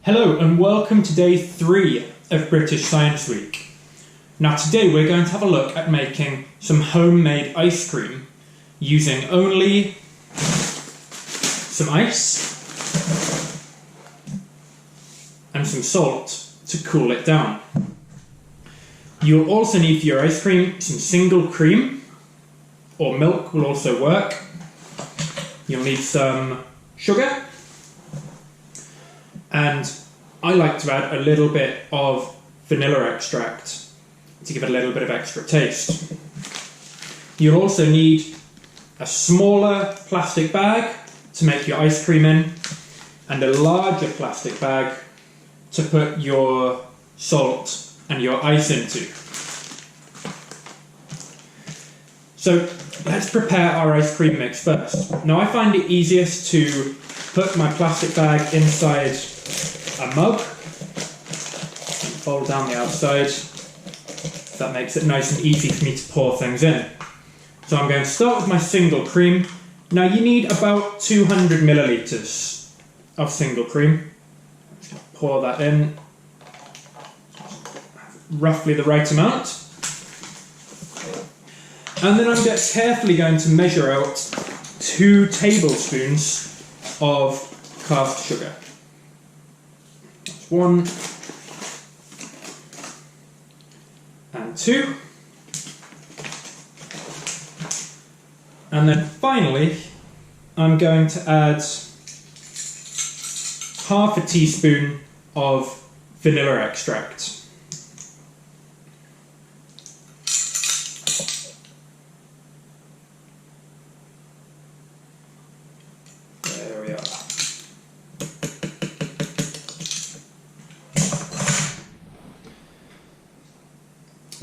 Hello and welcome to day 3 of British Science Week. Now today we're going to have a look at making some homemade ice cream using only some ice and some salt to cool it down. You'll also need for your ice cream some single cream, or milk will also work. You'll need some sugar, and I like to add a little bit of vanilla extract to give it a little bit of extra taste. You'll also need a smaller plastic bag to make your ice cream in, and a larger plastic bag to put your salt and your ice into. So let's prepare our ice cream mix first. Now I find it easiest to put my plastic bag inside a mug and fold down the outside. That makes it nice and easy for me to pour things in. So I'm going to start with my single cream. Now you need about 200 millilitres of single cream. I'm just going to pour that in, roughly the right amount. And then I'm just carefully going to measure out 2 tablespoons of cast sugar. That's 1 and 2. And then finally, I'm going to add half a teaspoon of vanilla extract. There we are.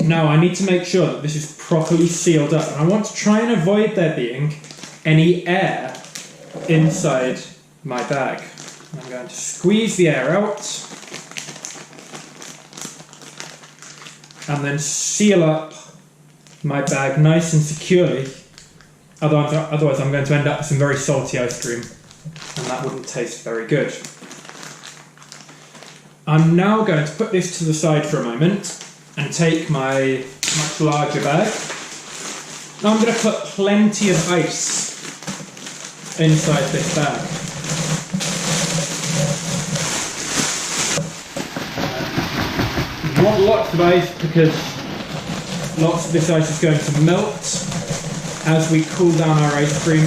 Now I need to make sure that this is properly sealed up, and I want to try and avoid there being any air inside my bag. I'm going to squeeze the air out and then seal up my bag nice and securely, otherwise I'm going to end up with some very salty ice cream, and that wouldn't taste very good. I'm now going to put this to the side for a moment and take my much larger bag. Now I'm going to put plenty of ice inside this bag. You want lots of ice because lots of this ice is going to melt as we cool down our ice cream,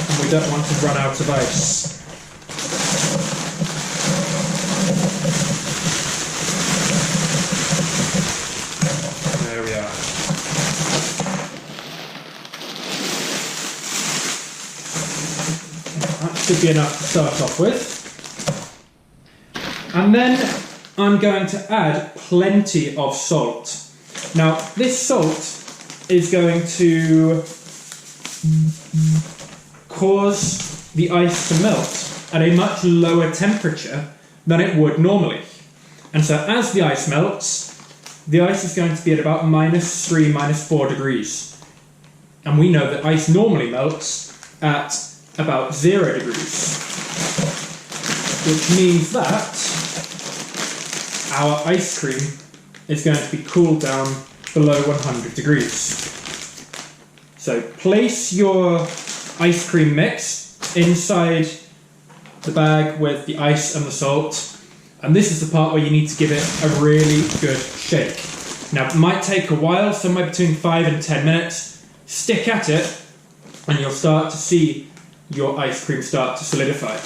and we don't want to run out of ice. There we are. That should be enough to start off with. And then I'm going to add plenty of salt. Now this salt is going to cause the ice to melt at a much lower temperature than it would normally. And so as the ice melts, the ice is going to be at about -3, -4 degrees. And we know that ice normally melts at about 0 degrees. Which means that our ice cream is going to be cooled down below 100 degrees. So place your ice cream mix inside the bag with the ice and the salt, and this is the part where you need to give it a really good shake. Now it might take a while, somewhere between 5 and 10 minutes. Stick at it and you'll start to see your ice cream start to solidify.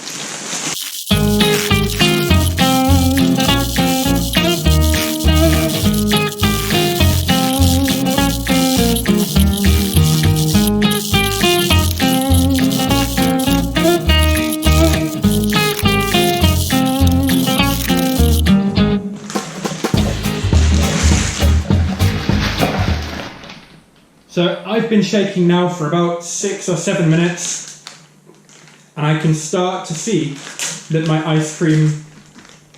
So I've been shaking now for about 6 or 7 minutes, and I can start to see that my ice cream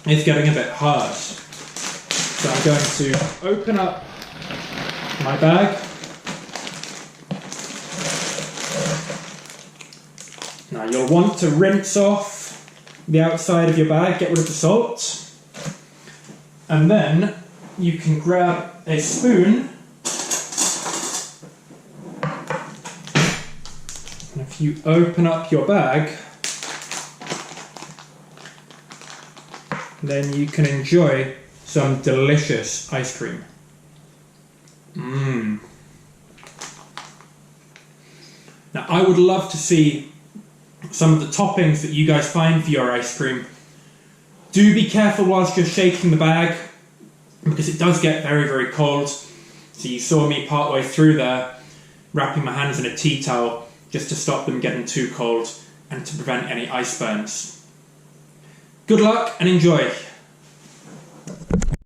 is getting a bit hard. So I'm going to open up my bag you'll want to rinse off the outside of your bag, get rid of the salt, and then you can grab a spoon, and if you open up your bag, then you can enjoy some delicious ice cream. Now, I would love to see some of the toppings that you guys find for your ice cream. Do be careful whilst you're shaking the bag, because it does get very, very cold. So you saw me part way through there, wrapping my hands in a tea towel just to stop them getting too cold and to prevent any ice burns. Good luck and enjoy.